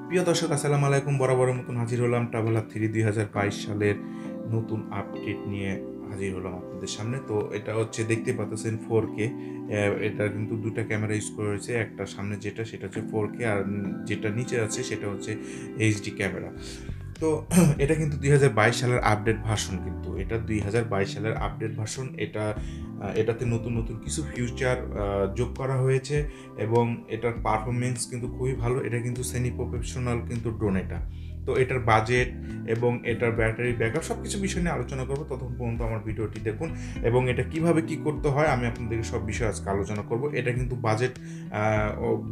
প্রিয় দর্শক আসসালামু আলাইকুম। বরাবরের মতন হাজির হলাম Traveller-3 2022 সালের নতুন আপডেট নিয়ে হাজির হলাম আপনাদের সামনে। তো এটা হচ্ছে দেখতে পাচ্ছেন 4K। এটা কিন্তু দুটা ক্যামেরা ইউজ করা হয়েছে। একটা সামনে যেটা সেটা হচ্ছে 4K, আর যেটা নিচে আছে সেটা হচ্ছে এইচডি ক্যামেরা। তো এটা কিন্তু 2022 সালের আপডেট ভার্সন, কিন্তু এটা 2022 সালের আপডেট ভার্সন। এটাতে নতুন নতুন কিছু ফিউচার যোগ করা হয়েছে এবং এটার পারফরমেন্স কিন্তু খুবই ভালো। এটা কিন্তু সেমি প্রফেশনাল কিন্তু ড্রোন এটা। তো এটার বাজেট এবং এটার ব্যাটারি ব্যাকআপ সব কিছু বিষয় নিয়ে আলোচনা করবো। ততক্ষণ পর্যন্ত আমার ভিডিওটি দেখুন এবং এটা কিভাবে কি করতে হয় আমি আপনাদেরকে সব বিষয়ে আজকে আলোচনা করব। এটা কিন্তু বাজেট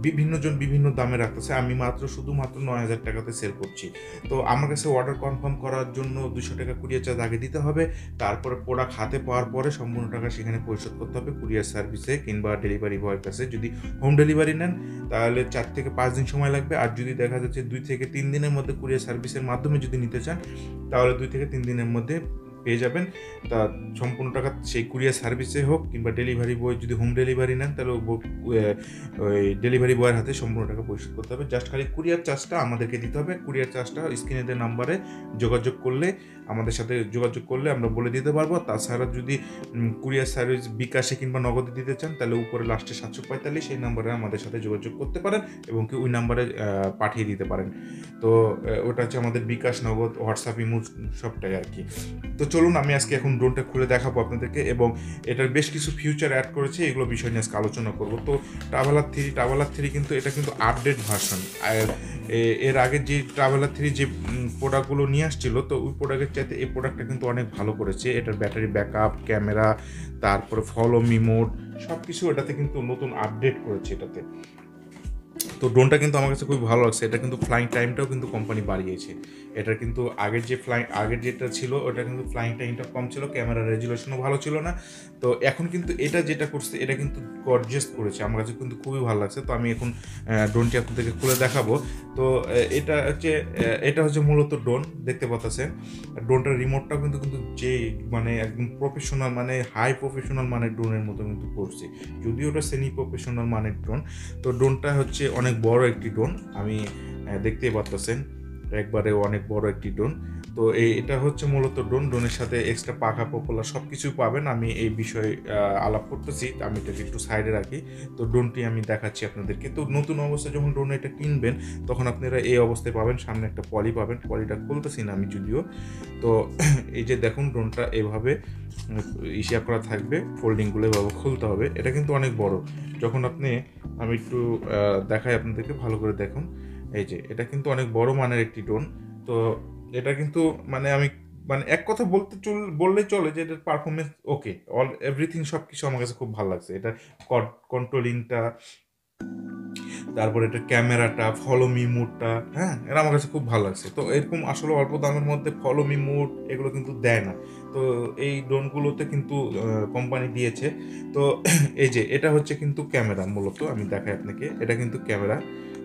বিভিন্নজন বিভিন্ন দামে রাখতেছে। আমি শুধুমাত্র 9,000 টাকাতে সেল করছি। তো আমার কাছে অর্ডার কনফার্ম করার জন্য 200 টাকা কুরিয়ার চার্জ আগে দিতে হবে। তারপরে প্রোডাক্ট হাতে পাওয়ার পরে সম্পূর্ণ টাকা সেখানে পরিশোধ করতে হবে কুরিয়ার সার্ভিসে কিংবা ডেলিভারি বয়ের কাছে। যদি হোম ডেলিভারি নেন তাহলে 4 থেকে 5 দিন সময় লাগবে। আর যদি দেখা যাচ্ছে 2 থেকে 3 দিনের মধ্যে কুরিয়ার সার্ভিসের মাধ্যমে যদি নিতে চান তাহলে 2 থেকে 3 দিনের মধ্যে পেয়ে যাবেন। তা সম্পূর্ণ টাকা সেই কুরিয়ার সার্ভিসে হোক কিংবা ডেলিভারি বয় যদি হোম ডেলিভারি নেন তাহলে ওই ডেলিভারি বয়ের হাতে সম্পূর্ণ টাকা পরিশোধ করতে হবে। জাস্ট খালি কুরিয়ার চার্জটা আমাদেরকে দিতে হবে। কুরিয়ার চার্জটা স্ক্রিনে দেওয়া নাম্বারে আমাদের সাথে যোগাযোগ করলে আমরা বলে দিতে পারবো। তাছাড়া যদি কুরিয়ার সার্ভিস বিকাশে কিংবা নগদে দিতে চান তাহলে উপরে লাস্টে 745 সেই নাম্বারে আমাদের সাথে যোগাযোগ করতে পারেন এবং কি ওই নাম্বারে পাঠিয়ে দিতে পারেন। তো ওটা হচ্ছে আমাদের বিকাশ, নগদ, হোয়াটসঅ্যাপ, ইমো সবটাই আর কি। তো চলুন আমি আজকে এখন ড্রোনটা খুলে দেখাবো আপনাদেরকে এবং এটার বেশ কিছু ফিউচার অ্যাড করেছে, এগুলো বিষয় নিয়ে আজকে আলোচনা করবো। তো Traveller-3 কিন্তু এটা কিন্তু আপডেট ভার্সন। এর আগে যে Traveller-3 যে প্রোডাক্টগুলো নিয়ে আসছিল তো ওই প্রোডাক্টের চাইতে এই প্রোডাক্টটা কিন্তু অনেক ভালো করেছে। এটার ব্যাটারি ব্যাকআপ, ক্যামেরা, তারপরে ফলো মি মোড সব কিছু এটাতে কিন্তু নতুন আপডেট করেছে এটাতে। তো ড্রোনটা কিন্তু আমার কাছে খুব ভালো লাগছে। এটা কিন্তু ফ্লাইং টাইমটাও কিন্তু কোম্পানি বাড়িয়েছে। এটা কিন্তু আগের যেটা ছিল ওটা কিন্তু ফ্লাইং টাইমটা কম ছিল, ক্যামেরা রেজুলেশনও ভালো ছিল না। তো এখন কিন্তু এটা যেটা করছে এটা কিন্তু গর্জিয়াস করেছে, আমার কাছে কিন্তু খুবই ভালো লাগছে। তো আমি এখন ড্রোনটি আপনাদেরকে খুলে দেখাবো। তো এটা হচ্ছে মূলত ড্রোন দেখতে পাচ্ছেন। ড্রোনটার রিমোটটাও কিন্তু যে মানে একদম প্রফেশনাল মানে হাই প্রফেশনাল মানের ড্রোনের মতো কিন্তু করছে, যদিও ওটা সেমি প্রফেশনাল মানের ড্রোন। তো ড্রোনটা হচ্ছে অনেক বড় একটি ড্রোন, আমি দেখতেই পাচ্ছেন একবারে অনেক বড় একটি ড্রোন। তো এটা হচ্ছে মূলত ড্রোনের সাথে এক্সট্রা পাখা প্রপেলার সব কিছুই পাবেন। আমি এই বিষয়ে আলাপ করতেছি, আমি এটাকে একটু সাইডে রাখি। তো ড্রোনটি আমি দেখাচ্ছি আপনাদেরকে। তো নতুন অবস্থায় যখন ড্রোন এটা কিনবেন তখন আপনারা এই অবস্থায় পাবেন, সামনে একটা পলি পাবেন। পলিটা খুলতেছি না আমি যদিও। তো এই যে দেখুন ড্রোনটা এভাবে ইশিয়া করা থাকবে, ফোল্ডিংগুলো এভাবে খুলতে হবে। এটা কিন্তু অনেক বড়। যখন আমি একটু দেখাই আপনাদেরকে, ভালো করে দেখুন। এই যে এটা কিন্তু অনেক বড় মানের একটি ড্রোন। তো এটা কিন্তু আমি এক কথা বললেই চলে যে এটার পারফরমেন্স ওকে, এভরিথিং সব কিছু আমার কাছে খুব ভালো লাগছে। এটা কন্ট্রোলিংটা, তারপর এটা ক্যামেরাটা, ফলো মি মুডটা, হ্যাঁ, এটা আমার কাছে খুব ভালো লাগছে। তো এরকম আসলে অল্প দামের মধ্যে ফলো মি মুড এগুলো কিন্তু দেয় না। তো এই ড্রোনগুলোতে কিন্তু কোম্পানি দিয়েছে। তো এই যে এটা হচ্ছে কিন্তু ক্যামেরা, মূলত আমি দেখাই আপনাকে। এটা কিন্তু ক্যামেরা,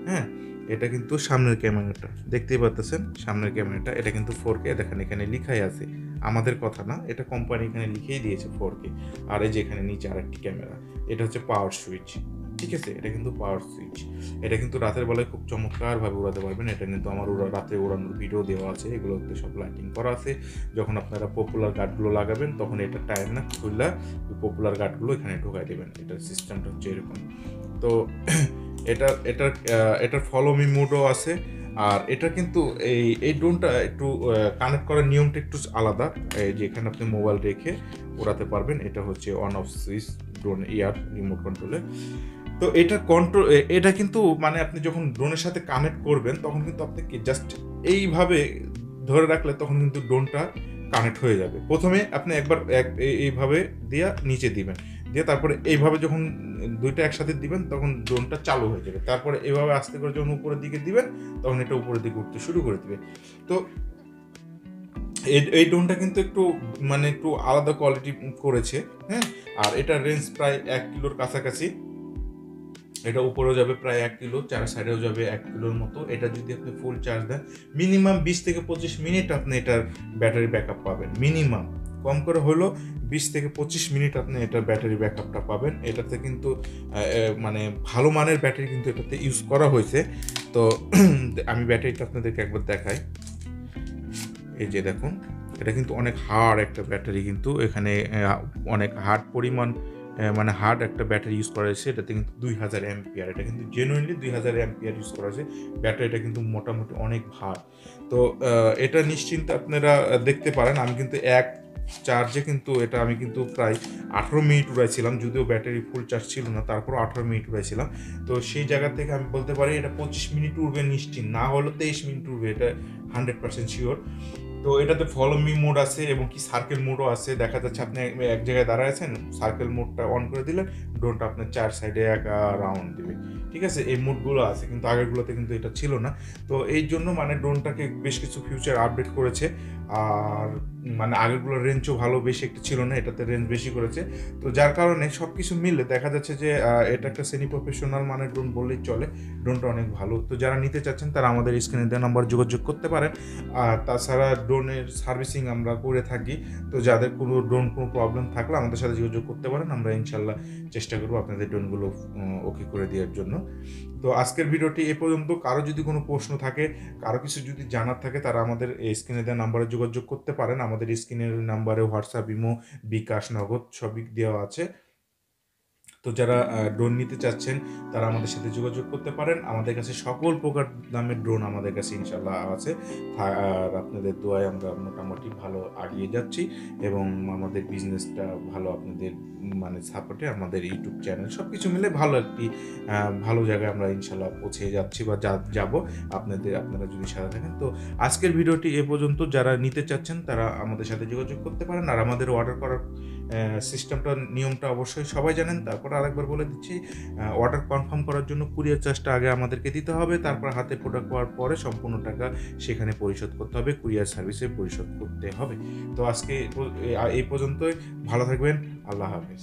হ্যাঁ, এটা কিন্তু সামনের ক্যামেরাটা দেখতেই পাচ্ছেন। সামনের ক্যামেরাটা এটা কিন্তু 4K। দেখেন এখানে লিখাই আছে, আমাদের কথা না, এটা কোম্পানি এখানে লিখেই দিয়েছে 4K। আর এই যে এখানে নিচে আরেকটি ক্যামেরা, এটা হচ্ছে পাওয়ার সুইচ, ঠিক আছে। এটা কিন্তু পাওয়ার সুইচ। এটা কিন্তু রাতের বেলায় খুব চমৎকারভাবে উড়াতে পারবেন। এটা কিন্তু আমার রাতে উড়ানোর ভিডিও দেওয়া আছে, এগুলোতে সব লাইটিং করা আছে। যখন আপনারা পপুলার গার্ডগুলো লাগাবেন তখন এটা টায়ার না খুললা পপুলার গার্ডগুলো এখানে ঢোকাই দেবেন। এটার সিস্টেমটা হচ্ছে এরকম। তো এটার ফলো মি মোডও আছে। আর এটা কিন্তু এই ড্রোনটা একটু কানেক্ট করার নিয়মটা একটু আলাদা। এই যে এখানে আপনি মোবাইল রেখে উড়াতে পারবেন। এটা হচ্ছে on off switch drone year remote কন্ট্রোলে। তো এটা কিন্তু আপনি যখন ড্রোনের সাথে কানেক্ট করবেন তখন কিন্তু আপনাকে জাস্ট এইভাবে ধরে রাখলে তখন কিন্তু ড্রোনটা কানেক্ট হয়ে যাবে। প্রথমে আপনি একবার এইভাবে দিয়ে নিচে দিবেন, দিয়ে তারপরে এইভাবে যখন দুইটা একসাথে দিবেন তখন ড্রোনটা চালু হয়ে যাবে। তারপরে এইভাবে আস্তে করে যখন উপরের দিকে দিবেন তখন এটা উপরের দিকে উঠতে শুরু করে দিবে। তো এই ড্রোনটা কিন্তু একটু আলাদা কোয়ালিটি করেছে, হ্যাঁ। আর এটার রেঞ্জ প্রায় 1 কিলোর কাছাকাছি। এটা উপরেও যাবে প্রায় 1 কিলো, চার সাইডেও যাবে 1 কিলোর মতো। এটা যদি আপনি ফুল চার্জ দেন মিনিমাম 20 থেকে 25 মিনিট আপনি এটার ব্যাটারি ব্যাকআপ পাবেন। মিনিমাম কম করে হলো 20 থেকে 25 মিনিট আপনি এটার ব্যাটারি ব্যাকআপটা পাবেন। এটাতে কিন্তু ভালো মানের ব্যাটারি কিন্তু এটাতে ইউজ করা হয়েছে। তো আমি ব্যাটারিটা আপনাদেরকে একবার দেখাই। এই যে দেখুন, এটা কিন্তু অনেক হার্ড একটা ব্যাটারি, কিন্তু এখানে অনেক হার্ড পরিমাণ মানে হার্ড একটা ব্যাটারি ইউজ করা হয়েছে। এটাতে কিন্তু 2000 অ্যাম্পিয়ার, এটা কিন্তু জেনুইনলি 2000 অ্যাম্পিয়ার ইউজ করা হয়েছে। ব্যাটারিটা কিন্তু মোটামুটি অনেক ভার। তো এটা নিশ্চিন্তে আপনারা দেখতে পারেন। আমি কিন্তু এক চার্জে কিন্তু এটা আমি কিন্তু প্রায় 18 মিনিট উড়াইছিলাম, যদিও ব্যাটারি ফুল চার্জ ছিল না, তারপরও 18 মিনিট উড়াইছিলাম। তো সেই জায়গা থেকে আমি বলতে পারি এটা 25 মিনিট উড়বে নিশ্চিত, না হলেও 23 মিনিট উড়বে, এটা 100% শিওর। তো এটাতে ফলো মি মোড আছে এবং কি সার্কেল মোডও আছে। দেখা যাচ্ছে আপনি এক জায়গায় দাঁড়ায় আছেন, সার্কেল মোডটা অন করে দিলেন, ড্রোনটা আপনার 4 সাইডে একা রাউন্ড দিবে। ঠিক আছে, এই মোডগুলো আছে, কিন্তু আগেরগুলোতে কিন্তু এটা ছিল না। তো এই জন্য মানে ড্রোনটাকে বেশ কিছু ফিউচার আপডেট করেছে। আর মানে আগেরগুলোর রেঞ্জও ভালো বেশি একটা ছিল না, এটাতে রেঞ্জ বেশি করেছে। তো যার কারণে সব কিছু মিলে দেখা যাচ্ছে যে এটা একটা সেমি প্রফেশনাল মানের ড্রোন বললেই চলে। ড্রোনটা অনেক ভালো। তো যারা নিতে চাচ্ছেন তারা আমাদের স্ক্রিনে দেওয়া নাম্বার যোগাযোগ করতে পারেন। আর তাছাড়া ড্রোনের সার্ভিসিং আমরা করে থাকি। তো যাদের কোনো প্রবলেম থাকলে আমাদের সাথে যোগাযোগ করতে পারেন, আমরা ইনশাল্লাহ চেষ্টা করবো আপনাদের ড্রোনগুলো ওকে করে দেওয়ার জন্য। তো আজকের ভিডিওটি এ পর্যন্ত। কারো যদি কোনো প্রশ্ন থাকে, কারো কিছু যদি জানার থাকে, তারা আমাদের এই স্ক্রিনে দেওয়া নাম্বারে যোগাযোগ করতে পারেন। আমাদের স্ক্রিনের নাম্বারে হোয়াটসঅ্যাপ, ইমো, বিকাশ, নগদ সবই দেওয়া আছে। তো যারা ড্রোন নিতে চাচ্ছেন তারা আমাদের সাথে যোগাযোগ করতে পারেন। আমাদের কাছে সকল প্রকার দামের ড্রোন আমাদের কাছে ইনশাল্লাহ আছে। আর আপনাদের দোয়ায় আমরা মোটামুটি ভালো আগিয়ে যাচ্ছি এবং আমাদের বিজনেসটা ভালো, আপনাদের মানে সাপোর্টে আমাদের ইউটিউব চ্যানেল সব কিছু মিলে ভালো একটি ভালো জায়গায় আমরা ইনশাল্লাহ পৌঁছে যাচ্ছি বা যাব আপনারা যদি সাথে থাকেন। তো আজকের ভিডিওটি এ পর্যন্ত। যারা নিতে চাচ্ছেন তারা আমাদের সাথে যোগাযোগ করতে পারেন। আর আমাদের অর্ডার করার সিস্টেমটা, নিয়মটা অবশ্যই সবাই জানেন। তারপর আরেকবার বলে দিচ্ছি, অর্ডার কনফার্ম করার জন্য কুরিয়ার চার্জটা আগে আমাদেরকে দিতে হবে, তারপর হাতে প্রোডাক্ট পাওয়ার পরে সম্পূর্ণ টাকা সেখানে পরিশোধ করতে হবে, কুরিয়ার সার্ভিসে পরিশোধ করতে হবে। তো আজকে এই পর্যন্তই। ভালো থাকবেন। আল্লাহ হাফেজ।